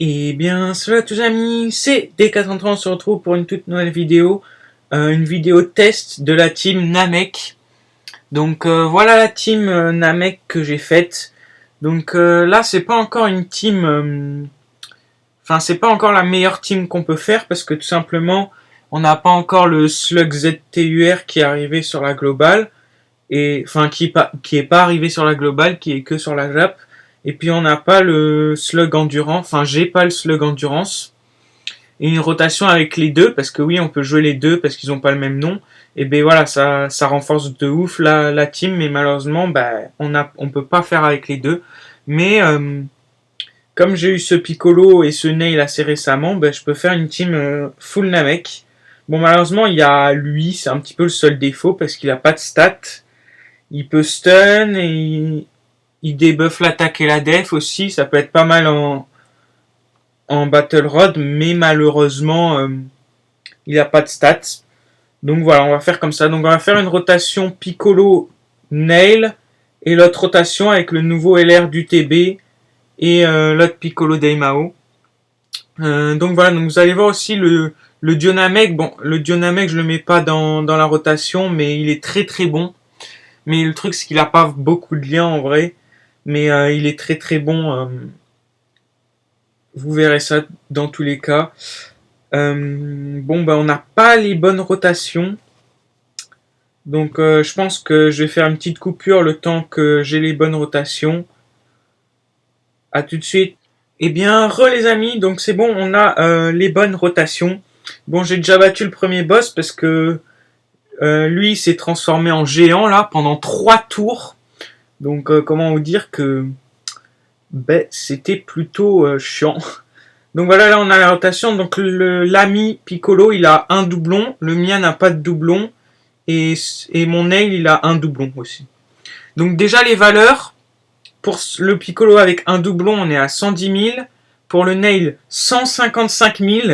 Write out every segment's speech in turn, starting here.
Et bien, salut à tous amis, c'est D430, on se retrouve pour une toute nouvelle vidéo, une vidéo test de la team Namek. Donc voilà la team Namek que j'ai faite. Donc là, c'est pas encore une team, enfin c'est pas encore la meilleure team qu'on peut faire parce que tout simplement, on n'a pas encore le Slug ZTUR qui est arrivé sur la globale et enfin qui est pas arrivé sur la globale, qui est que sur la Jap. Et puis on n'a pas le slug endurance, enfin j'ai pas le slug endurance. Et une rotation avec les deux, parce que oui on peut jouer les deux parce qu'ils ont pas le même nom. Et ben voilà, ça renforce de ouf la team, mais malheureusement on peut pas faire avec les deux. Mais comme j'ai eu ce Piccolo et ce Nail assez récemment, je peux faire une team full Namek. Bon malheureusement il y a lui, c'est un petit peu le seul défaut parce qu'il a pas de stats. Il peut stun et il débuffe l'attaque et la def aussi, ça peut être pas mal en Battle Rod, mais malheureusement, il a pas de stats. Donc voilà, on va faire comme ça. Donc on va faire une rotation Piccolo Nail et l'autre rotation avec le nouveau LR du TB et l'autre Piccolo Daimao. Donc voilà, donc vous allez voir aussi le Dionamek. Bon, le Dionamek, je le mets pas dans la rotation, mais il est très très bon. Mais le truc, c'est qu'il a pas beaucoup de liens en vrai. Mais il est très très bon. Vous verrez ça dans tous les cas. On n'a pas les bonnes rotations. Donc je pense que je vais faire une petite coupure le temps que j'ai les bonnes rotations. À tout de suite. Eh bien, les amis, donc c'est bon, on a les bonnes rotations. Bon, j'ai déjà battu le premier boss parce que lui s'est transformé en géant là pendant 3 tours. Donc comment vous dire que c'était plutôt chiant. Donc voilà, là on a la rotation. Donc l'ami Piccolo, il a un doublon. Le mien n'a pas de doublon. Et mon Nail, il a un doublon aussi. Donc déjà les valeurs, pour le Piccolo avec un doublon, on est à 110 000. Pour le Nail, 155 000.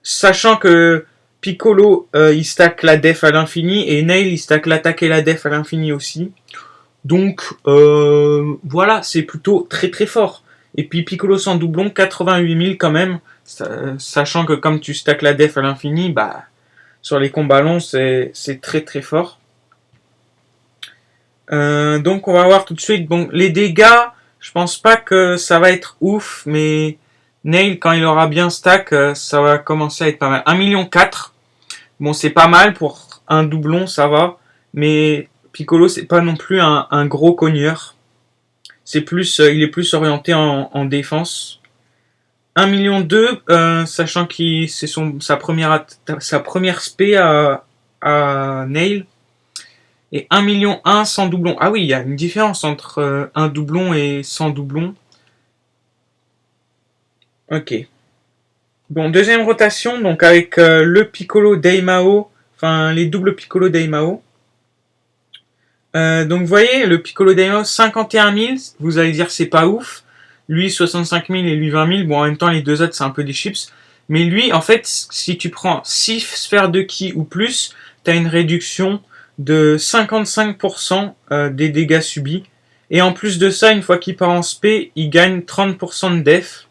Sachant que Piccolo, il stack la def à l'infini. Et Nail, il stack l'attaque et la def à l'infini aussi. Donc voilà, c'est plutôt très très fort. Et puis Piccolo sans doublon, 88 000 quand même. Sachant que comme tu stacks la def à l'infini, sur les combats longs, c'est très très fort. Donc on va voir tout de suite. Bon, les dégâts, je pense pas que ça va être ouf, mais Nail, quand il aura bien stack, ça va commencer à être pas mal. 1,4 million. Bon, c'est pas mal pour un doublon, ça va. Mais Piccolo, c'est pas non plus un gros cogneur. C'est plus, il est plus orienté en défense. 1,2 million, sachant que c'est sa première spé à Nail. Et 1,1 million sans doublon. Ah oui, il y a une différence entre un doublon et sans doublon. Ok. Bon, deuxième rotation, donc avec le Piccolo Daimao, enfin les doubles Piccolo Daimao. Donc vous voyez, le Piccolo Daimao, 51 000, vous allez dire c'est pas ouf. Lui, 65 000 et lui 20 000. Bon, en même temps, les deux autres, c'est un peu des chips. Mais lui, en fait, si tu prends 6 sphères de ki ou plus, t'as une réduction de 55% des dégâts subis. Et en plus de ça, une fois qu'il part en spé, il gagne 30% de def.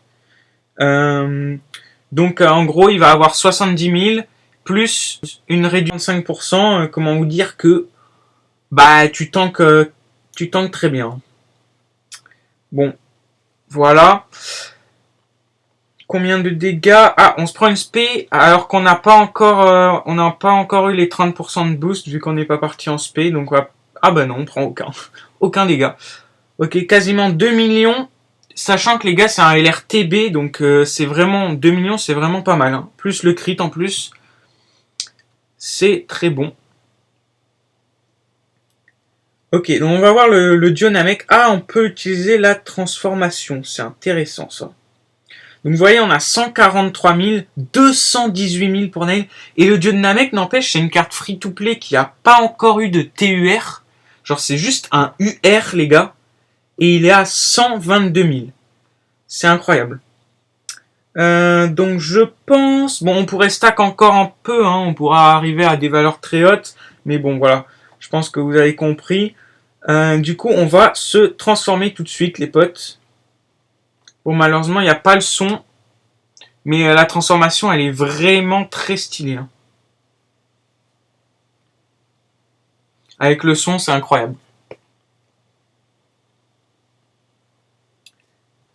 Donc en gros, il va avoir 70 000 plus une réduction de 5%. Comment vous dire que tu tankes très bien. Bon, voilà. Combien de dégâts? Ah, on se prend une spé alors qu'on n'a pas encore, on n'a pas encore eu les 30% de boost vu qu'on n'est pas parti en spé. Donc ah non, on prend aucun dégât. Ok, quasiment 2 millions. Sachant que les gars, c'est un LRTB, donc c'est vraiment 2 millions, c'est vraiment pas mal. Hein. Plus le crit en plus, c'est très bon. Ok, donc on va voir le Dionamek. Ah, on peut utiliser la transformation, c'est intéressant ça. Donc vous voyez, on a 143 000, 218 000 pour Nail. Et le dieu de Namek, n'empêche, c'est une carte free-to-play qui n'a pas encore eu de TUR. Genre c'est juste un UR, les gars. Et il est à 122 000. C'est incroyable. Donc je pense... Bon, on pourrait stack encore un peu. Hein, on pourra arriver à des valeurs très hautes. Mais bon, voilà. Je pense que vous avez compris. Du coup, on va se transformer tout de suite, les potes. Bon, malheureusement, il n'y a pas le son. Mais la transformation, elle est vraiment très stylée. Hein. Avec le son, c'est incroyable.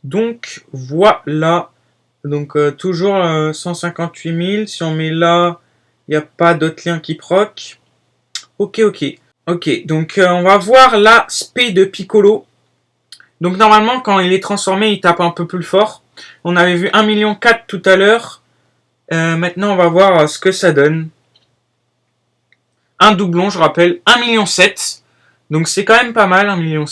Donc, voilà. Donc, toujours 158 000. Si on met là, il n'y a pas d'autres liens qui proc. Ok, ok. Ok, donc on va voir l'aspect de Piccolo. Donc, normalement, quand il est transformé, il tape un peu plus fort. On avait vu 1,4 million tout à l'heure. Maintenant, on va voir ce que ça donne. Un doublon, je rappelle, 1,7 million. Donc, c'est quand même pas mal, 1,7 million.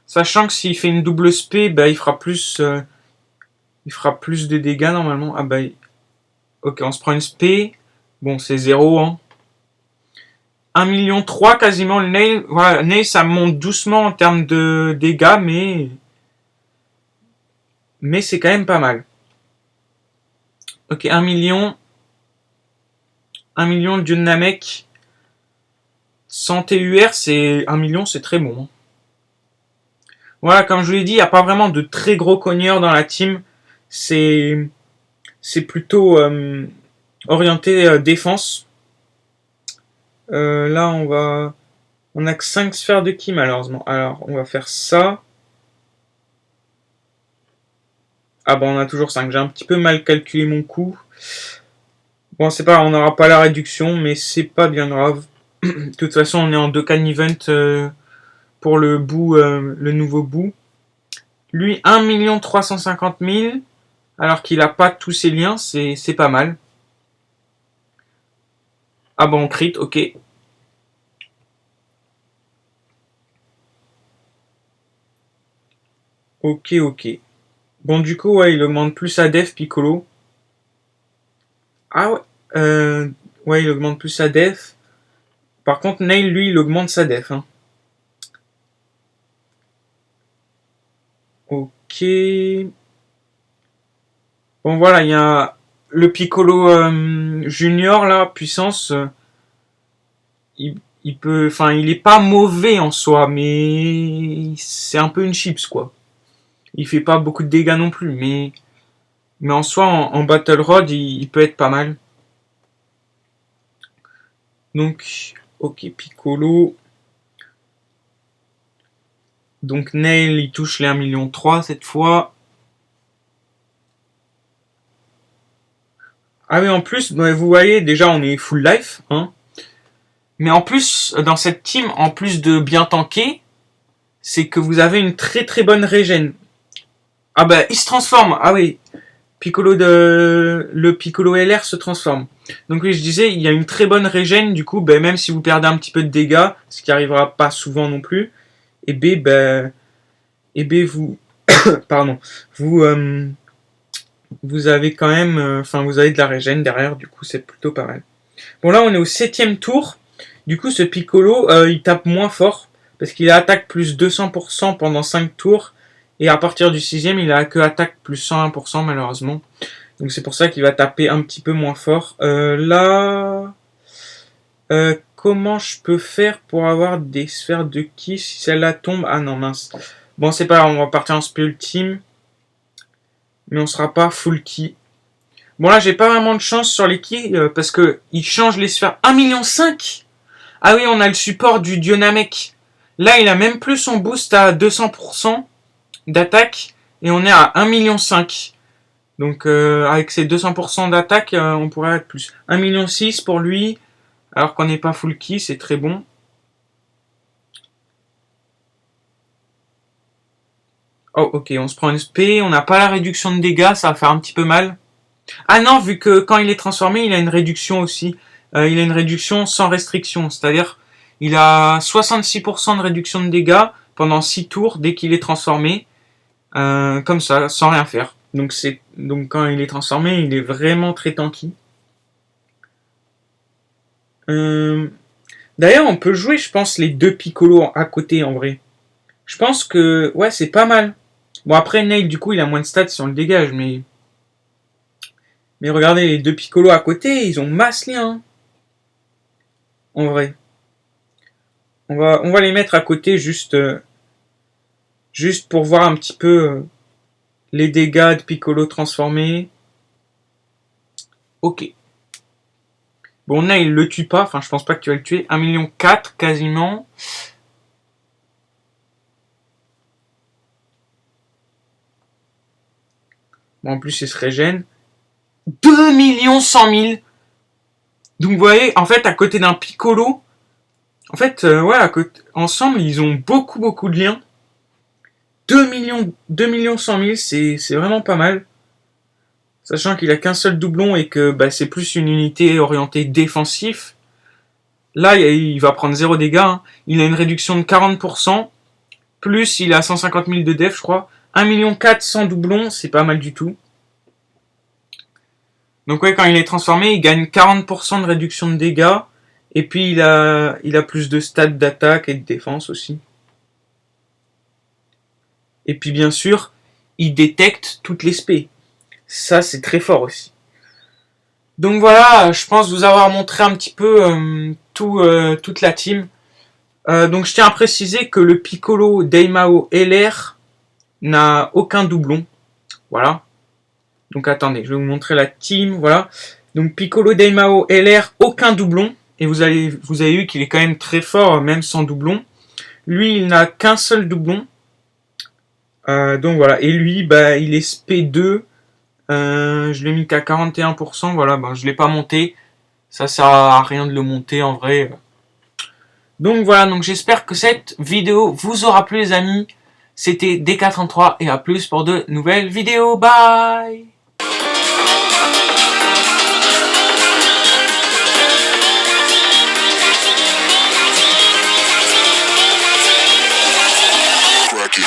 Sachant que s'il fait une double spé, bah, il fera plus de dégâts normalement. Ah bah, ok, on se prend une spé. Bon, c'est 0. Hein. 1,3 million quasiment le nail. Voilà, nail, ça monte doucement en termes de dégâts, mais c'est quand même pas mal. Ok, 1 million. 1 million de dieu de Namek. Sans TUR, c'est 1 million, c'est très bon. Voilà, comme je vous l'ai dit, il n'y a pas vraiment de très gros cogneurs dans la team. C'est plutôt orienté défense. Là, on a que 5 sphères de ki malheureusement. Alors, on va faire ça. Ah bon, on a toujours 5. J'ai un petit peu mal calculé mon coût. Bon, c'est pas grave, on n'aura pas la réduction, mais c'est pas bien grave. De toute façon, on est en 2K event pour le bout, le nouveau bout. Lui, 1 350 000, alors qu'il a pas tous ses liens, c'est pas mal. Ah bon, crit, ok. Ok, ok. Bon, du coup, ouais, il augmente plus sa def, Piccolo. Ah ouais. Ouais, il augmente plus sa def. Par contre, Nail, lui, il augmente sa def. Hein. Ok. Bon, voilà, il y a le Piccolo Junior, là, puissance. Il peut. Enfin, il est pas mauvais en soi, mais c'est un peu une chips, quoi. Il fait pas beaucoup de dégâts non plus, mais en soi, en Battle Rod, il peut être pas mal. Donc, ok, Piccolo. Donc, Nail, il touche les 1,3 million cette fois. Ah oui, en plus, bah, vous voyez, déjà, on est full life. Hein. Mais en plus, dans cette team, en plus de bien tanker, c'est que vous avez une très très bonne régène. Ah bah, il se transforme. Ah oui, le Piccolo LR se transforme. Donc oui, je disais, il y a une très bonne régène, du coup, bah, même si vous perdez un petit peu de dégâts, ce qui arrivera pas souvent non plus, et B, vous, pardon, vous avez quand même, enfin, vous avez de la régène derrière, du coup, c'est plutôt pas mal. Bon, là, on est au 7ème tour. Du coup, ce Piccolo, il tape moins fort, parce qu'il a attaque plus 200% pendant 5 tours, et à partir du 6ème, il a que attaque plus 101% malheureusement. Donc c'est pour ça qu'il va taper un petit peu moins fort. Là, comment je peux faire pour avoir des sphères de ki si celle-là tombe? Ah non, mince. Bon, c'est pas grave, on va partir en spé ultime, mais on sera pas full ki. Bon là, j'ai pas vraiment de chance sur les ki, parce que il change les sphères. 1,5 million. Ah oui, on a le support du dieu Namek. Là, il a même plus son boost à 200% d'attaque, et on est à 1,5 million. Donc avec ses 200% d'attaque, on pourrait être plus. 1,6 million pour lui, alors qu'on n'est pas full ki, c'est très bon. Oh ok, on se prend une SP, on n'a pas la réduction de dégâts, ça va faire un petit peu mal. Ah non, vu que quand il est transformé, il a une réduction aussi. Il a une réduction sans restriction, c'est-à-dire il a 66% de réduction de dégâts pendant 6 tours dès qu'il est transformé, comme ça, sans rien faire. Donc quand il est transformé, il est vraiment très tanky. D'ailleurs, on peut jouer, je pense, les deux Piccolo à côté en vrai. Je pense que ouais, c'est pas mal. Bon après Nail, du coup, il a moins de stats si on le dégage, mais regardez les deux Piccolo à côté, ils ont masse lien. Hein, en vrai. On va les mettre à côté juste pour voir un petit peu les dégâts de Piccolo transformés. Ok. Bon, là, il le tue pas. Enfin, je pense pas que tu vas le tuer. 1,4 million quasiment. Bon, en plus, il se régène. 2 100 000. Donc, vous voyez, en fait, à côté d'un Piccolo, en fait, ouais, ensemble, ils ont beaucoup de liens. 2 100 000, c'est vraiment pas mal. Sachant qu'il a qu'un seul doublon et que bah, c'est plus une unité orientée défensif. Là, il va prendre 0 dégâts. Hein. Il a une réduction de 40%. Plus, il a 150 000 de def, je crois. 1,4 million sans doublon, c'est pas mal du tout. Donc ouais, quand il est transformé, il gagne 40% de réduction de dégâts. Et puis il a plus de stats d'attaque et de défense aussi. Et puis bien sûr, il détecte toutes les spé. Ça, c'est très fort aussi. Donc voilà, je pense vous avoir montré un petit peu toute la team. Donc je tiens à préciser que le Piccolo Daimao LR n'a aucun doublon. Voilà. Donc attendez, je vais vous montrer la team. Voilà. Donc Piccolo Daimao LR, aucun doublon. Et vous avez vu qu'il est quand même très fort, même sans doublon. Lui, il n'a qu'un seul doublon. Donc voilà. Et lui, bah, il est SP2. Je l'ai mis qu'à 41%. Voilà, bah, je ne l'ai pas monté. Ça sert à rien de le monter en vrai. Donc voilà, donc j'espère que cette vidéo vous aura plu les amis. C'était D433 et à plus pour de nouvelles vidéos. Bye! Rocky.